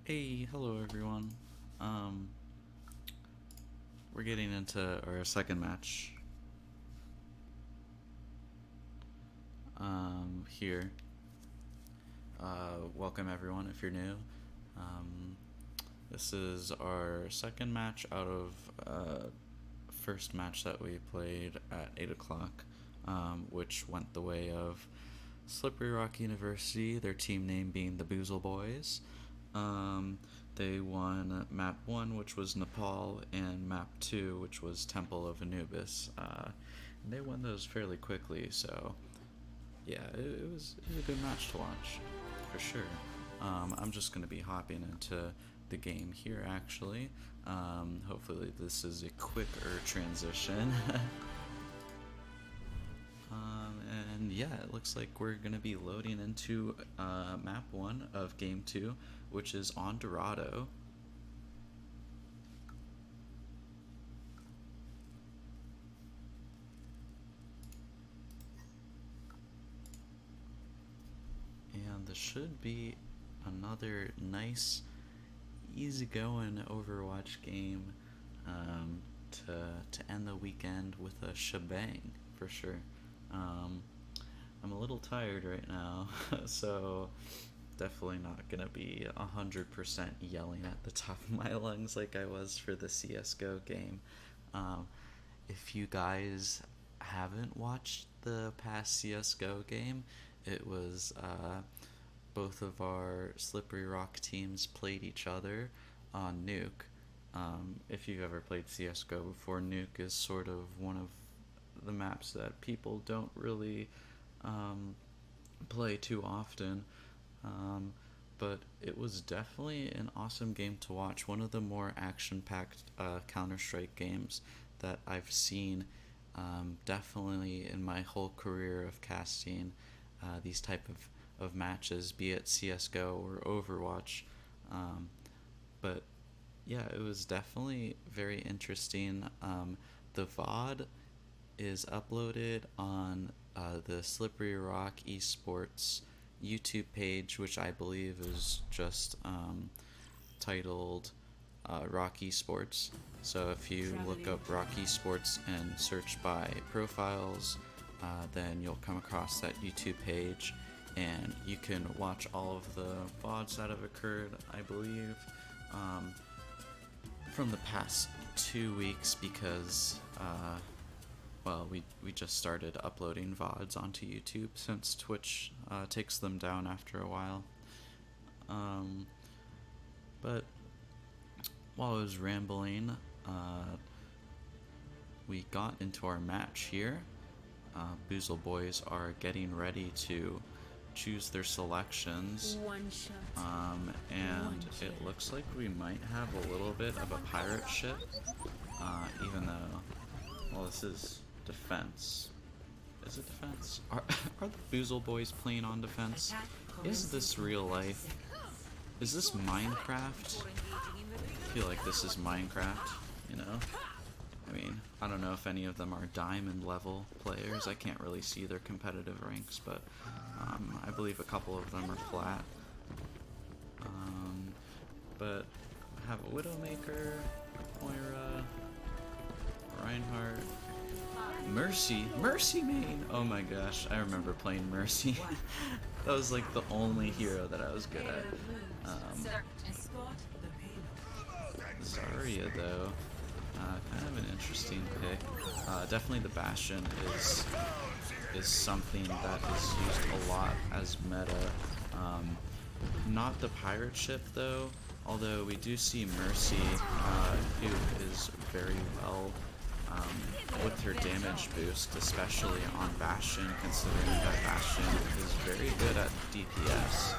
Hey, hello everyone. Um, we're getting into our second match here. Welcome everyone if you're new. Um, this is our second match out of first match that we played at 8 o'clock, which went the way of Slippery Rock University, their team name being the Boozle Boys. Um, they won map 1, which was Nepal, and map 2, which was Temple of Anubis. And they won those fairly quickly, so yeah, it was a good match to watch, for sure. I'm just going to be hopping into the game here, actually. Hopefully, this is a quicker transition. And yeah, it looks like we're going to be loading into map 1 of game 2, which is on Dorado. And this should be another nice, easygoing Overwatch game to end the weekend with a shebang, for sure. Um, I'm a little tired right now, so definitely not gonna be 100% yelling at the top of my lungs like I was for the CS:GO game. Um, if you guys haven't watched the past CS:GO game, it was both of our Slippery Rock teams played each other on Nuke. If you've ever played CS:GO before, Nuke is sort of one of the maps that people don't really um, play too often. Um, but it was definitely an awesome game to watch. One of the more action-packed Counter-Strike games that I've seen, definitely in my whole career of casting these type of matches, be it CS:GO or Overwatch. Um, but yeah, it was definitely very interesting. The VOD is uploaded on the Slippery Rock Esports YouTube page, which I believe is just titled Rock Esports. So if you look up Rock Esports and search by profiles, then you'll come across that YouTube page, and you can watch all of the VODs that have occurred, I believe, from the past 2 weeks because well, we just started uploading VODs onto YouTube since Twitch takes them down after a while. Um, but while I was rambling, we got into our match here. Boozle Boys are getting ready to choose their selections. And it looks like we might have a little bit of a pirate ship, even though, well, this is defense. Is it defense? Are the Boozle Boys playing on defense? Is this real life? Is this Minecraft? I feel like this is Minecraft, you know? I mean, I don't know if any of them are diamond level players. I can't really see their competitive ranks, but I believe a couple of them are flat. But I have a Widowmaker, Moira, Reinhardt, Mercy main! Oh my gosh, I remember playing Mercy. That was like the only hero that I was good at. Zarya though, kind of an interesting pick. Definitely the Bastion is something that is used a lot as meta. Not the pirate ship though, although we do see Mercy, who is very well with her damage boost, especially on Bastion, considering that Bastion is very good at DPS.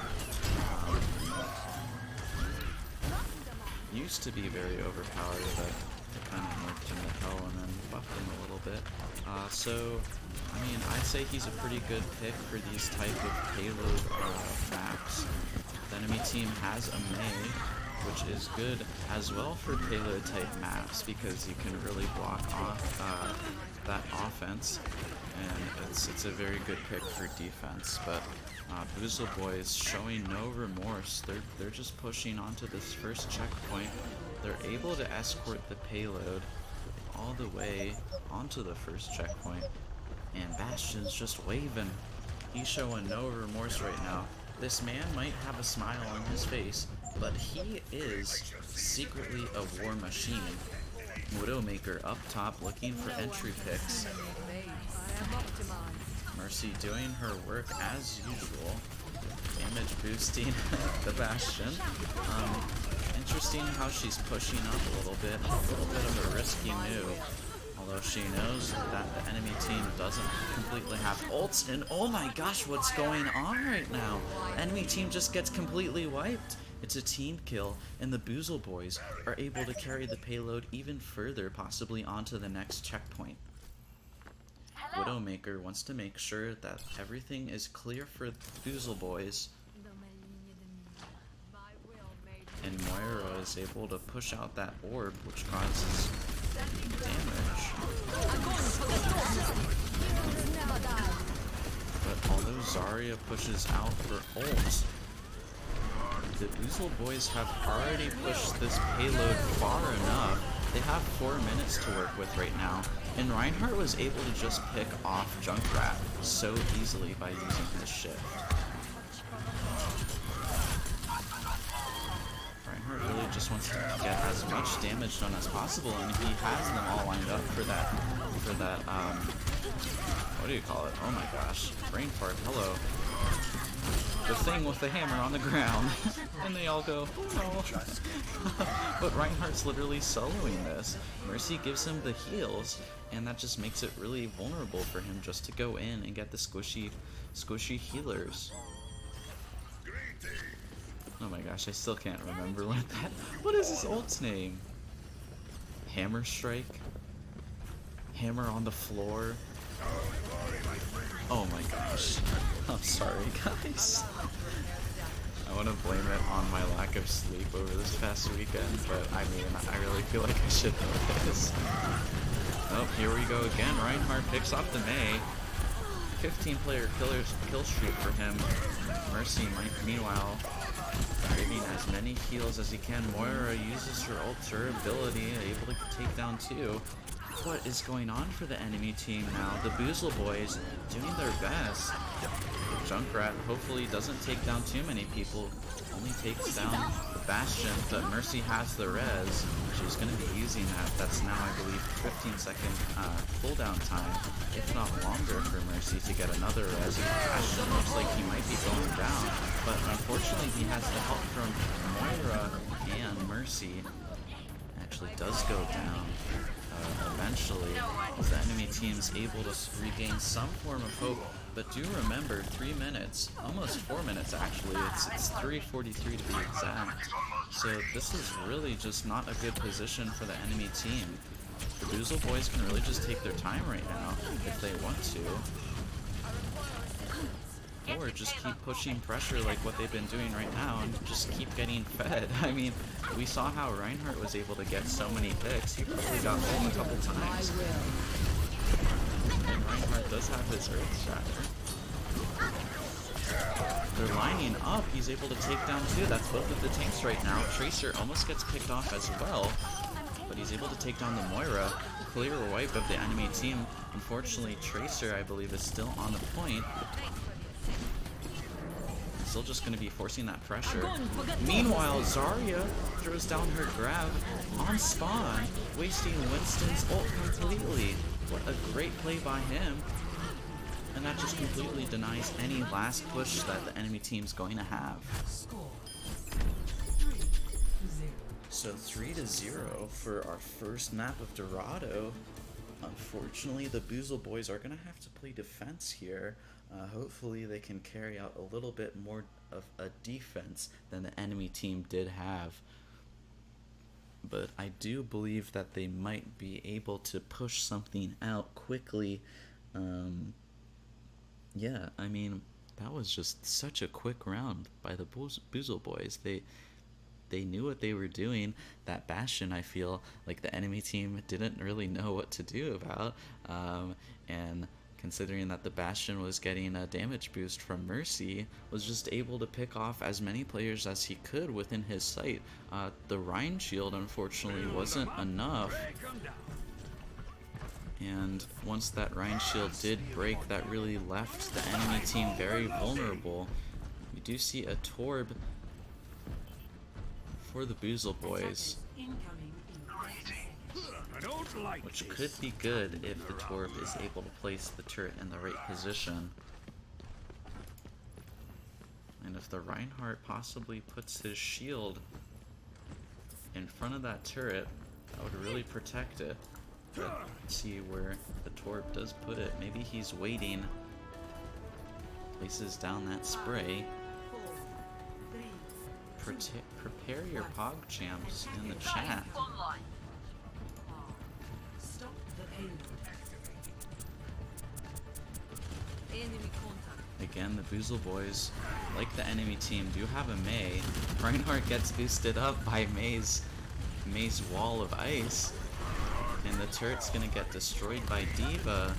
Used to be very overpowered, but they kind of nerfed him to hell and then buffed him a little bit. So, I mean, I'd say he's a pretty good pick for these type of payload maps. The enemy team has a Mei, which is good as well for payload type maps because you can really block off that offense, and it's a very good pick for defense. But Boozle Boys showing no remorse. They're just pushing onto this first checkpoint. They're able to escort the payload all the way onto the first checkpoint, and Bastion's just waving. He's showing no remorse right now. This man might have a smile on his face, but he is secretly a war machine. Widowmaker up top looking for entry picks. Mercy doing her work as usual. Damage boosting the Bastion. Interesting how she's pushing up a little bit of a risky move. Although she knows that the enemy team doesn't completely have ults, and oh my gosh, what's going on right now? Enemy team just gets completely wiped. It's a team kill, and the Boozle Boys are able to carry the payload even further, possibly onto the next checkpoint. Widowmaker wants to make sure that everything is clear for the Boozle Boys, and Moira is able to push out that orb, which causes damage. But although Zarya pushes out her ult, the Boozle Boys have already pushed this payload far enough. They have 4 minutes to work with right now, and Reinhardt was able to just pick off Junkrat so easily by using his shift. Reinhardt really just wants to get as much damage done as possible, and he has them all lined up for that, what do you call it? Oh my gosh, brain fart, hello. The thing with the hammer on the ground, and they all go, oh no. But Reinhardt's literally soloing this. Mercy gives him the heals, and that just makes it really vulnerable for him just to go in and get the squishy healers. Oh my gosh, I still can't remember what is his ult's name? Hammer Strike? Hammer on the floor? Oh my gosh. I'm sorry, guys. I want to blame it on my lack of sleep over this past weekend, but I mean, I really feel like I should know this. Oh, here we go again. Reinhardt picks off the Mei. 15-player kill streak for him. Mercy, meanwhile, getting as many heals as he can. Moira uses her ult, her ability, able to take down 2. What is going on for the enemy team now? The Boozle Boys doing their best. Junkrat hopefully doesn't take down too many people, only takes down the Bastion, but Mercy has the res. She's going to be using that. That's now, I believe, 15-second cooldown time, if not longer, for Mercy to get another res. Bastion looks like he might be going down, but unfortunately he has the help from Moira, and Mercy actually does go down. Eventually, as the enemy team's able to regain some form of hope, but do remember, 3 minutes, almost 4 minutes actually, it's 3:43 to be exact, so this is really just not a good position for the enemy team. The Boozle Boys can really just take their time right now, if they want to, or just keep pushing pressure like what they've been doing right now and just keep getting fed. I mean, we saw how Reinhardt was able to get so many picks. He probably got home a couple times. And Reinhardt does have his Earth Shatter. They're lining up. He's able to take down 2. That's both of the tanks right now. Tracer almost gets picked off as well, but he's able to take down the Moira. Clear wipe of the enemy team. Unfortunately, Tracer, I believe, is still on the point. Still just going to be forcing that pressure. Meanwhile, Zarya throws down her grab on spawn, wasting Winston's ult completely. What a great play by him. And that just completely denies any last push that the enemy team's going to have. So 3-0 for our first map of Dorado. Unfortunately, the Boozle Boys are going to have to play defense here. Hopefully they can carry out a little bit more of a defense than the enemy team did have. But I do believe that they might be able to push something out quickly. Yeah, I mean, that was just such a quick round by the Boozle Boys. They they knew what they were doing. That Bastion, I feel like the enemy team didn't really know what to do about. And considering that the Bastion was getting a damage boost from Mercy, was just able to pick off as many players as he could within his sight. The Rhine shield, unfortunately, wasn't enough. And once that Rhine shield did break, that really left the enemy team very vulnerable. We do see a Torb for the Boozle Boys, which could be good if the Torb is able to place the turret in the right position. And if the Reinhardt possibly puts his shield in front of that turret, that would really protect it. But let's see where the Torb does put it. Maybe he's waiting. Places down that spray. Prepare your pog champs in the chat. Again, the Boozle Boys, like the enemy team, do have a Mei. Reinhardt gets boosted up by Mei's wall of ice, and the turret's gonna get destroyed by D.Va.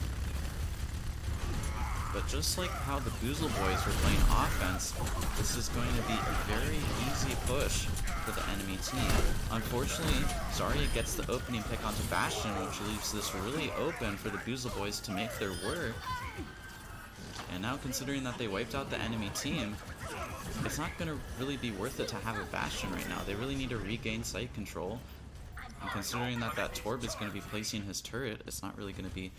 But just like how the Boozle Boys were playing offense, this is going to be a very easy push for the enemy team. Unfortunately, Zarya gets the opening pick onto Bastion, which leaves this really open for the Boozle Boys to make their work. And now, considering that they wiped out the enemy team, it's not going to really be worth it to have a Bastion right now. They really need to regain site control. And considering that that Torb is going to be placing his turret, it's not really going to be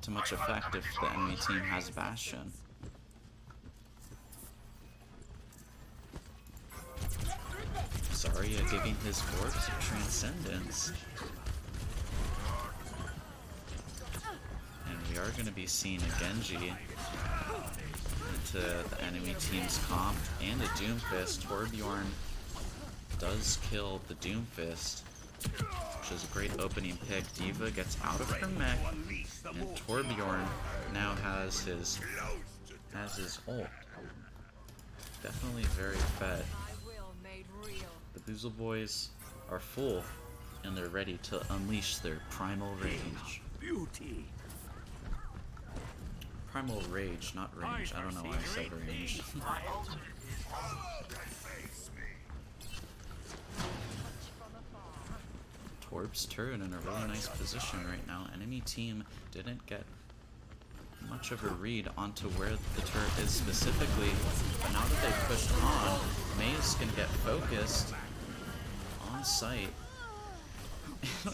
to much effect if the enemy team has a Bastion. Zarya giving his orbs of transcendence. And we are going to be seeing a Genji into the enemy team's comp and a Doomfist. Torbjorn does kill the Doomfist, which is a great opening pick. D.Va gets out of her mech, and Torbjorn now has his ult. Definitely very fed. The Boozle Boys are full, and they're ready to unleash their primal rage. Primal rage, not range. I don't know why I said range. Torb's turret in a really nice position right now. Enemy team didn't get much of a read onto where the turret is specifically, but now that they've pushed on, Mei's gonna get focused on site.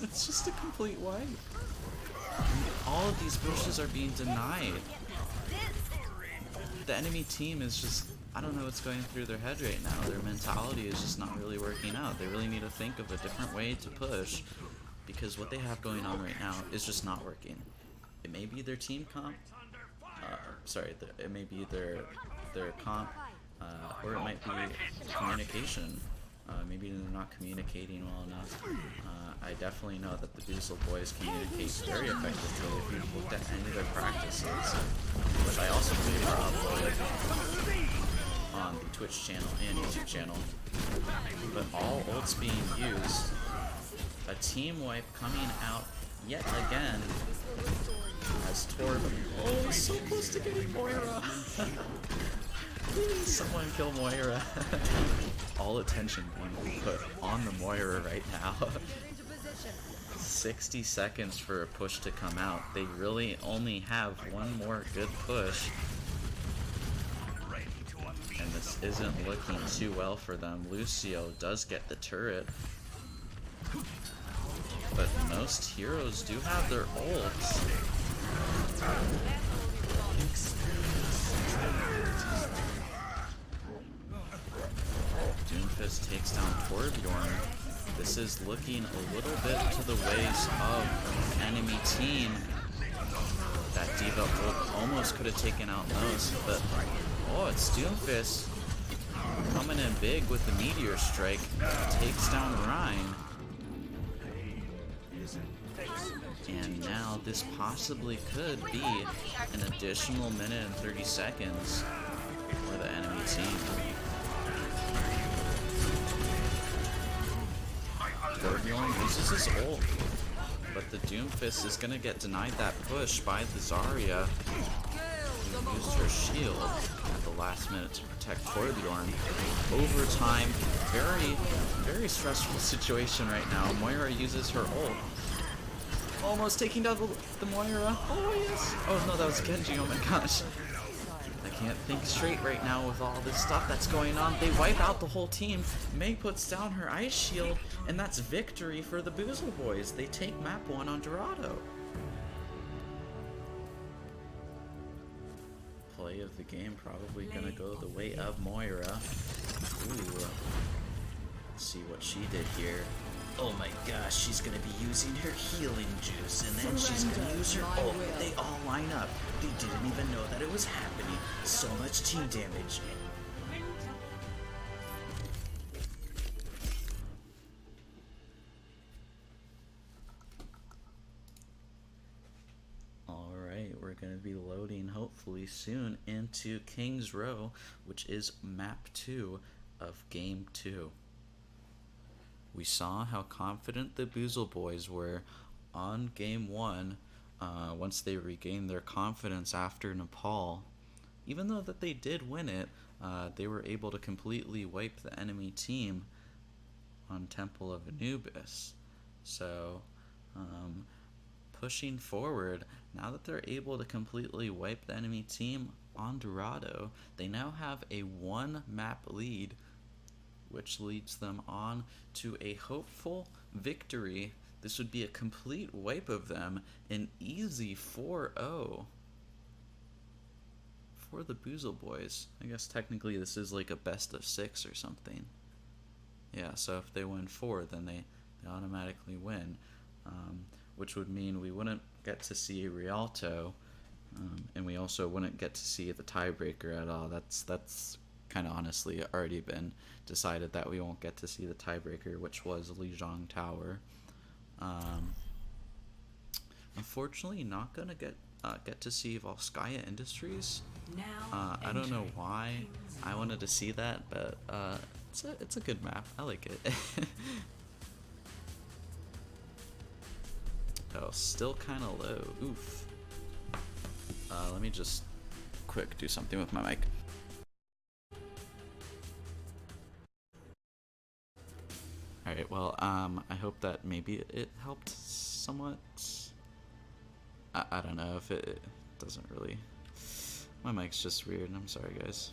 It's just a complete wipe. All of these pushes are being denied. The enemy team is just, I don't know what's going through their head right now. Their mentality is just not really working out. They really need to think of a different way to push, because what they have going on right now is just not working. It may be their team comp, it may be their comp, or it might be communication. Maybe they're not communicating well enough. I definitely know that the Boozle Boys communicate very effectively. If you've looked at any of their practices, which I also believe are uploaded on the Twitch channel and YouTube channel, but all ults being used, a team wipe coming out yet again as Torb, oh, so close to getting Moira. Please, someone kill Moira. All attention being put on the Moira right now. 60 seconds for a push to come out. They really only have one more good push. And this isn't looking too well for them. Lucio does get the turret. But most heroes do have their ults. Doomfist takes down Torbjorn. This is looking a little bit to the ways of enemy team. That D.Va ult almost could have taken out most, but oh, it's Doomfist coming in big with the Meteor Strike. Takes down Rhine. And now this possibly could be an additional minute and 30 seconds for the enemy team. Torbjorn uses his ult, but the Doomfist is gonna get denied that push by the Zarya, who used her shield at the last minute to protect Torbjorn. Overtime, very stressful situation right now. Moira uses her ult. Almost taking down the Moira. Oh yes! Oh no, that was Genji, oh my gosh. I can't think straight right now with all this stuff that's going on. They wipe out the whole team. Mei puts down her ice shield, and that's victory for the Boozle Boys. They take map 1 on Dorado. Play of the game probably gonna go the way of Moira. Ooh. Let's see what she did here. Oh my gosh, she's gonna be using her healing juice, and then she's gonna use her ult. They all line up. They didn't even know that it was happening. So much team damage. Alright, we're gonna be loading hopefully soon into King's Row, which is map 2 of game 2. We saw how confident the Boozle Boys were on game 1 once they regained their confidence after Nepal. Even though that they did win it, they were able to completely wipe the enemy team on Temple of Anubis. So, pushing forward, now that they're able to completely wipe the enemy team on Dorado, they now have a 1 map lead, which leads them on to a hopeful victory. This would be a complete wipe of them, an easy 4-0 for the Boozle Boys. I guess technically this is like a best of 6 or something. Yeah, so if they win 4, then they automatically win, which would mean we wouldn't get to see Rialto, and we also wouldn't get to see the tiebreaker at all. That's kind of honestly already been decided that we won't get to see the tiebreaker, which was Lijiang Tower. Unfortunately, not gonna get to see Volskaya Industries. I don't know why I wanted to see that, but it's a good map. I like it. Oh, still kind of low. Oof. Let me just quick do something with my mic. Alright, well, I hope that maybe it helped somewhat. I don't know if it doesn't really. My mic's just weird, I'm sorry guys.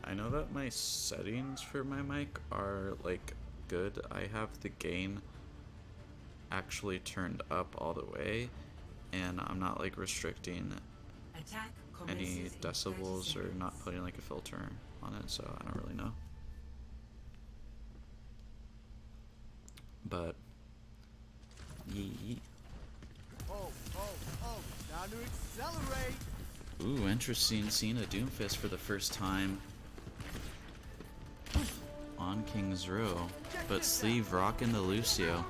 I know that my settings for my mic are like good. I have the gain actually turned up all the way, and I'm not like restricting any decibels or not putting like a filter on it, so I don't really know. But yee. Time to accelerate. Ooh, interesting seeing a Doomfist for the first time on King's Row, but Sleeve rocking the Lucio.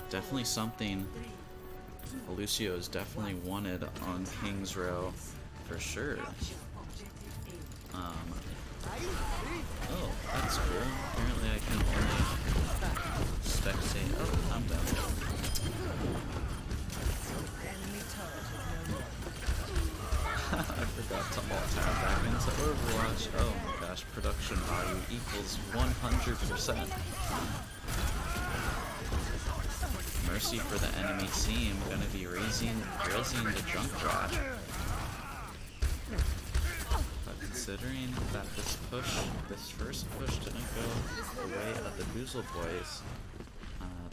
Definitely something Lucio is definitely wanted on King's Row for sure. Oh, that's cool. Apparently I can only spectate. Oh, I'm done. I forgot to alt-tab back into Overwatch. Oh my gosh, production value equals 100%. Mercy for the enemy team, gonna be raising the junk drop. But considering that this first push didn't go the way of the Boozle Boys,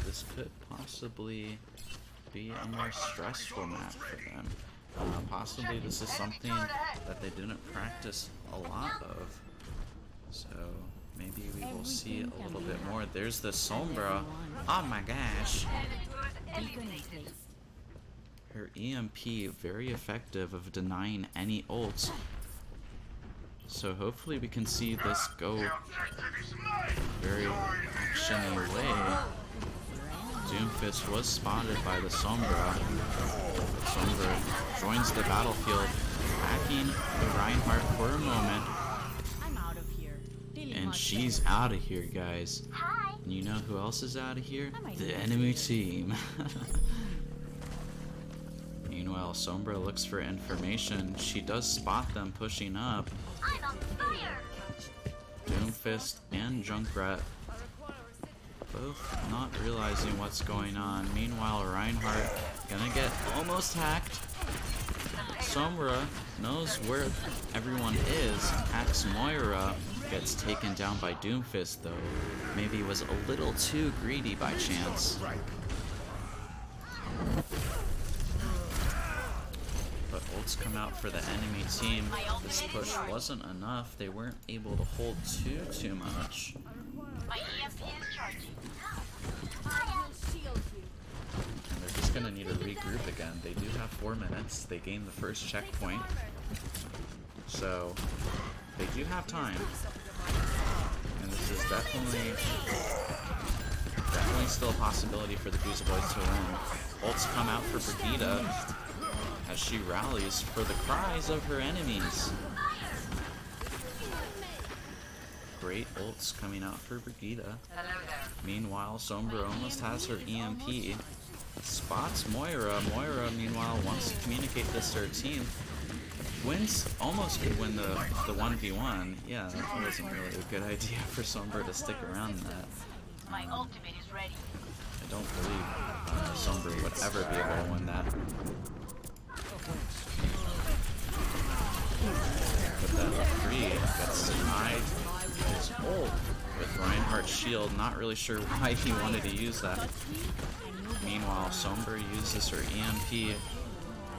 this could possibly be a more stressful map for them. Possibly this is something that they didn't practice a lot of, so maybe we will see a little bit more. There's the Sombra. Oh my gosh. Her EMP very effective of denying any ults. So hopefully we can see this go very action-y way. Doomfist was spotted by the Sombra. Sombra joins the battlefield. hacking the Reinhardt for a moment. I'm out of here. Really And much she's better. out of here, guys. And you know who else is out of here? I might The need enemy to. team. Meanwhile, Sombra looks for information. She does spot them pushing up. I'm on fire! Doomfist and Junkrat both not realizing what's going on. Meanwhile, Reinhardt gonna get almost hacked. Sombra knows where everyone is. Hacks Moira. Gets taken down by Doomfist, though. Maybe was a little too greedy by chance. But ults come out for the enemy team. This push wasn't enough. They weren't able to hold too much. My EMP is charging. And they're just gonna need to regroup again. They do have 4 minutes. They gained the first checkpoint. So they do have time. And this is definitely still a possibility for the Booza Boys to win. Ults come out for Brigitte as she rallies for the cries of her enemies. Great ults coming out for Brigitte. Meanwhile, Sombra almost has her EMP. Spots Moira. Moira, meanwhile, wants to communicate this to her team. Wins, almost could win the 1v1. Yeah, that wasn't really a good idea for Sombra to stick around in that. My ultimate is ready. I don't believe Sombra would ever be able to win that. But that free gets denied his ult with Reinhardt's shield. Not really sure why he wanted to use that. Meanwhile, Sombra uses her EMP,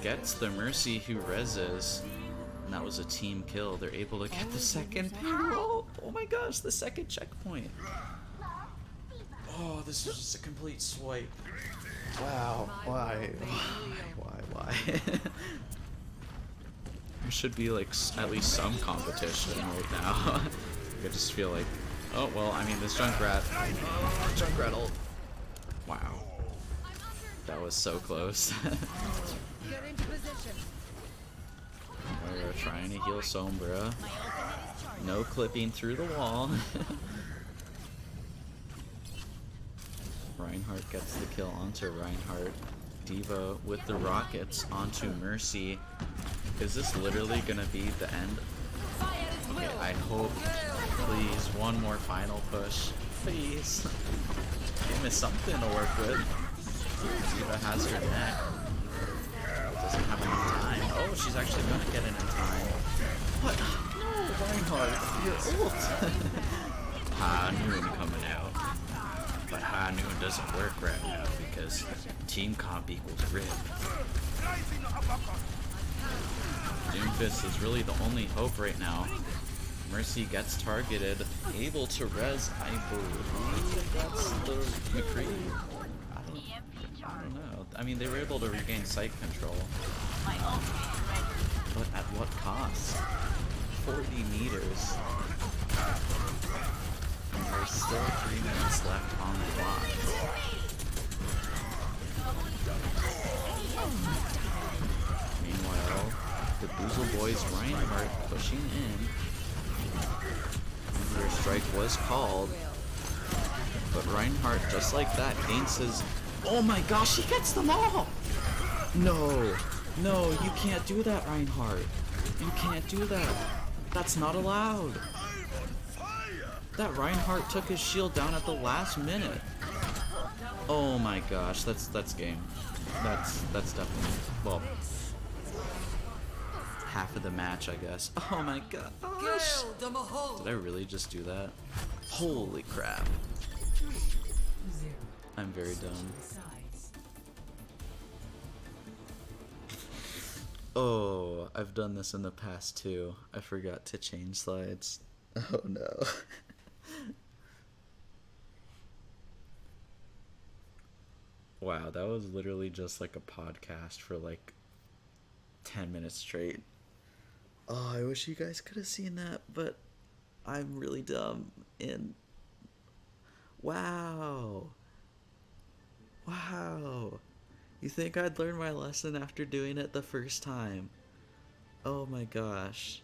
gets the Mercy who reses, and that was a team kill. They're able to get the second payroll. Oh my gosh, the second checkpoint. Oh, this is just a complete swipe. Wow, why? Why? There should be like at least some competition right now. I just feel like, oh well, I mean this Junkrat ult. Wow, that was so close. Moira trying to heal Sombra. No clipping through the wall. Reinhardt gets the kill onto Reinhardt. Diva with the rockets onto Mercy. Is this literally gonna be the end? Okay, I hope. Please, one more final push. Please. Give me something to work with. Diva has her neck. Doesn't have enough time. Oh, she's actually gonna get it in time. What? No, Reinhardt, you're ult. High noon coming out. But high noon doesn't work right now because team comp equals RIP. Doomfist is really the only hope right now. Mercy gets targeted, able to res, I believe that's the McCree. I don't know. I mean, they were able to regain site control. But at what cost? 40 meters. And there's still 3 minutes left on the clock. Meanwhile, the Boozle Boys Reinhardt pushing in. Their strike was called. But Reinhardt, just like that, gains his... Oh my gosh, he gets them all! No, no, you can't do that, Reinhardt. You can't do that. That's not allowed. That Reinhardt took his shield down at the last minute. Oh my gosh, that's game. That's definitely, well, half of the match, I guess. Oh my gosh. Did I really just do that? Holy crap. I'm very dumb. Oh, I've done this in the past too. I forgot to change slides. Oh no. Wow, that was literally just like a podcast for like 10 minutes straight. Oh, I wish you guys could have seen that, but I'm really dumb. And wow. Wow. You think I'd learn my lesson after doing it the first time? Oh my gosh.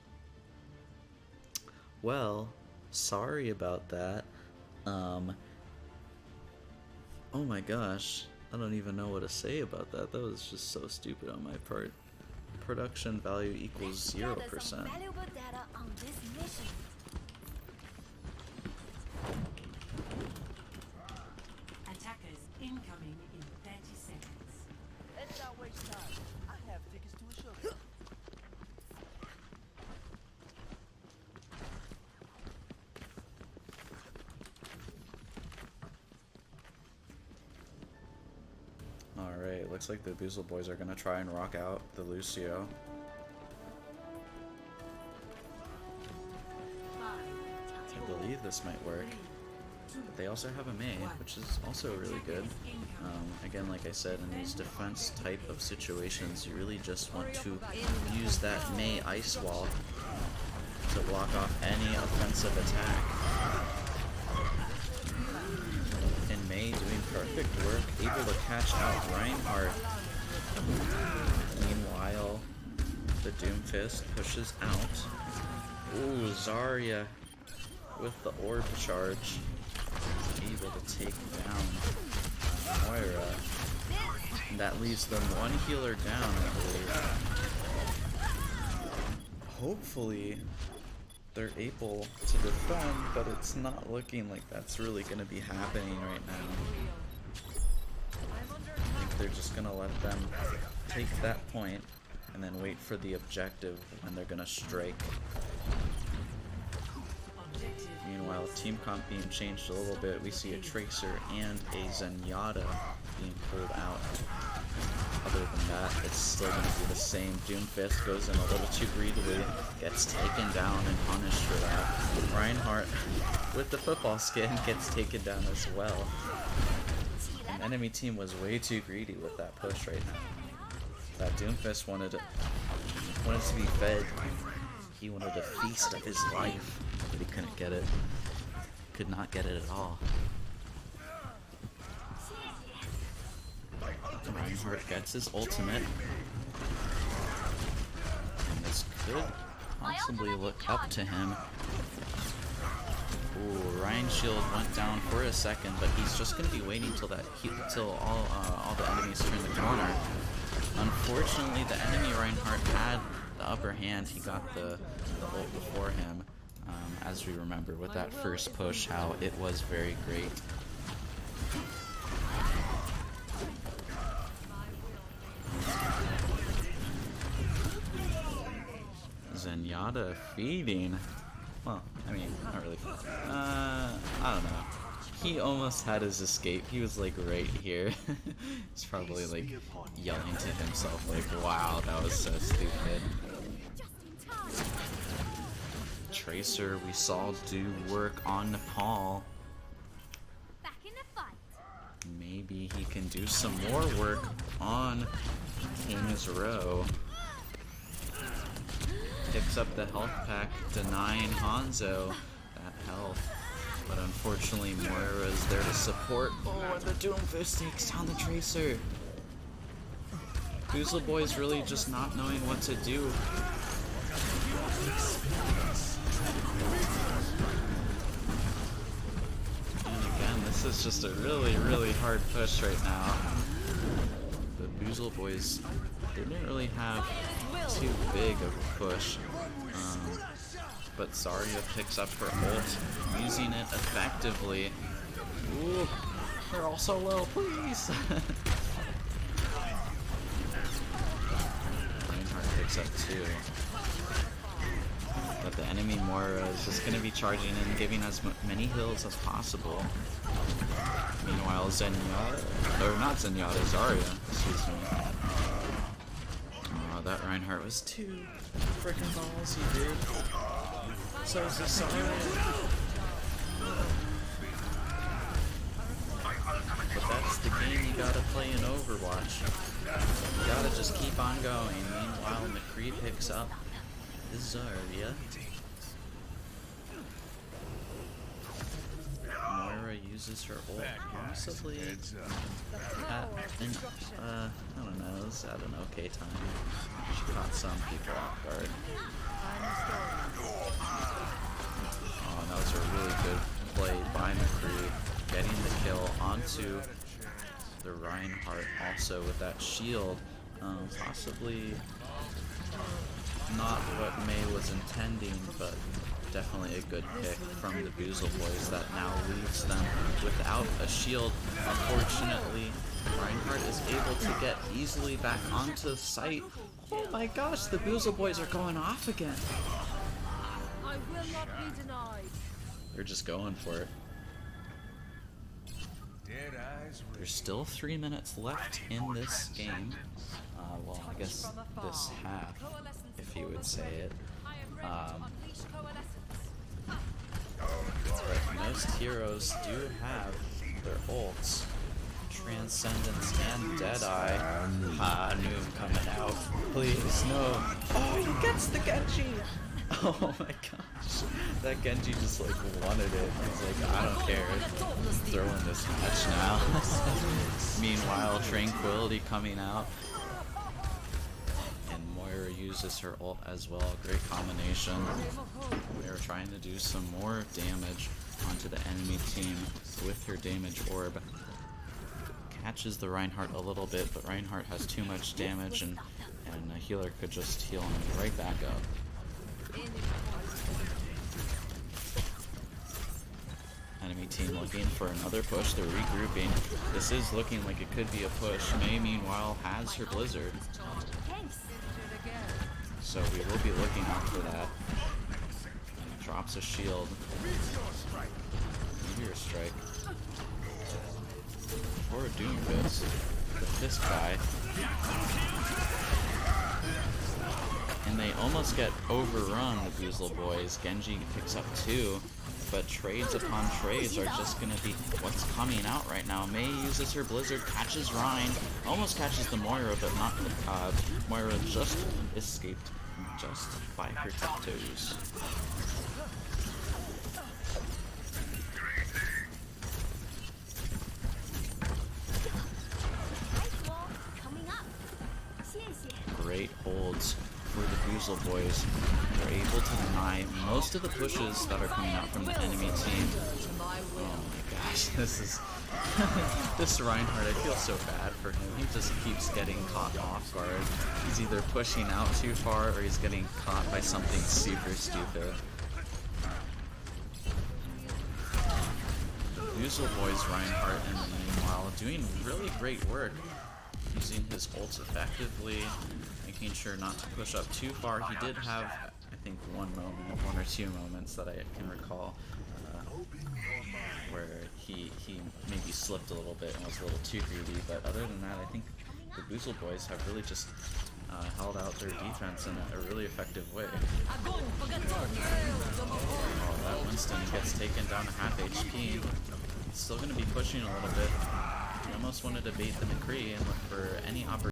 Well, sorry about that. Oh my gosh. I don't even know what to say about that. That was just so stupid on my part. Production value equals 0%. Valuable data on this mission. Attackers incoming in 30 seconds. Let's not waste time. I have tickets to a show. Alright, looks like the Boozle boys are gonna try and rock out the Lucio. I believe this might work. But they also have a Mei, which is also really good. Again, like I said, in these defense type of situations, you really just want to use that Mei ice wall to block off any offensive attack. And Mei doing perfect work, able to catch out Reinhardt. Meanwhile, the Doomfist pushes out. Ooh, Zarya with the orb charge, able to take down Moira. That leaves them one healer down, I believe. Hopefully, they're able to defend, but it's not looking like that's really going to be happening right now. I think they're just going to let them take that point and then wait for the objective when they're going to strike. Meanwhile, team comp being changed a little bit, we see a Tracer and a Zenyatta being pulled out. Other than that, it's still going to be the same. Doomfist goes in a little too greedily, gets taken down and punished for that. Reinhardt, with the football skin, gets taken down as well. An enemy team was way too greedy with that push right now. That Doomfist wanted to be fed. He wanted a feast of his life, but he couldn't get it. Could not get it at all. Reinhardt gets his ultimate. And this could possibly look up to him. Ooh, Ryan's shield went down for a second, but he's just going to be waiting till all the enemies turn the corner. Unfortunately, the enemy Reinhardt had the upper hand. He got the ult before him. As we remember with that first push, how it was very great. Zenyatta feeding. Well, I mean, not really. I don't know. He almost had his escape. He was like right here. He's probably like yelling to himself like, wow, that was so stupid. Tracer we saw do work on Nepal. Back in the fight. Maybe he can do some more work on King's Row. Picks up the health pack, denying Hanzo that health. But unfortunately, Moira is there to support. Oh, and the Doomfist takes down the Tracer. Boozle Boy's really just not knowing what to do. And again, this is just a really, really hard push right now. The Boozle Boys didn't really have too big of a push. But Zarya picks up her ult, using it effectively. Ooh, they're all so low, please! Reinhardt picks up 2. But the enemy Moira is just going to be charging in, giving as many heals as possible. Meanwhile, Zenyatta, or not Zenyatta, Zarya, excuse me. Oh, that Reinhardt was too freaking ballsy, dude. So is this Zarya. But that's the game you gotta play in Overwatch. You gotta just keep on going. Meanwhile, McCree picks up the Zarya. Moira Moira uses her ult possibly Heads up. at I don't know, it was at an okay time. She caught some people off guard. Oh, that was a really good play by McCree, getting the kill onto the Reinhardt also with that shield. Possibly not what May was intending, but definitely a good pick from the Boozle Boys that now leaves them without a shield. Unfortunately, Reinhardt is able to get easily back onto site. Oh my gosh, the Boozle Boys are going off again. I will not be denied. They're just going for it. Dead eyes. There's still 3 minutes left in this game. Well, I guess this half, if you would say it. But most heroes do have their ults. Transcendence and Deadeye. Ha, Noom coming out. Please, no. Oh, he gets the Genji! Oh my gosh. That Genji just like wanted it. He's like, I don't care. Throwing this match now. Meanwhile, Tranquility coming out. And Moira uses her ult as well. Great combination. We are trying to do some more damage onto the enemy team with her damage orb. Catches the Reinhardt a little bit, but Reinhardt has too much damage, and a healer could just heal him right back up. Enemy team looking for another push. They're regrouping. This is looking like it could be a push. May, meanwhile, has her Blizzard. So we will be looking out for that. Drops a shield. Meteor Strike. Or a Doom Fist. The Fist guy. And they almost get overrun, the Boozle Boys. Genji picks up 2, but trades upon trades are just going to be what's coming out right now. May uses her Blizzard, catches Rhine, almost catches the Moira, but not Moira just escaped just by her tiptoes. Great holds for the Boozle Boys. They're able to deny most of the pushes that are coming out from the enemy team. Oh my gosh, this is this Reinhardt, I feel so bad for him. He just keeps getting caught off guard. He's either pushing out too far or he's getting caught by something super stupid. The Boozle Boys Reinhardt, in the meanwhile, doing really great work. Using his ults effectively, making sure not to push up too far. He did have, I think, one or two moments that I can recall where he maybe slipped a little bit and was a little too greedy, but other than that, I think the Boozle Boys have really just held out their defense in a really effective way. Oh, that Winston gets taken down to half HP. He's still going to be pushing a little bit. He almost wanted to bait the McCree and look for any opportunity.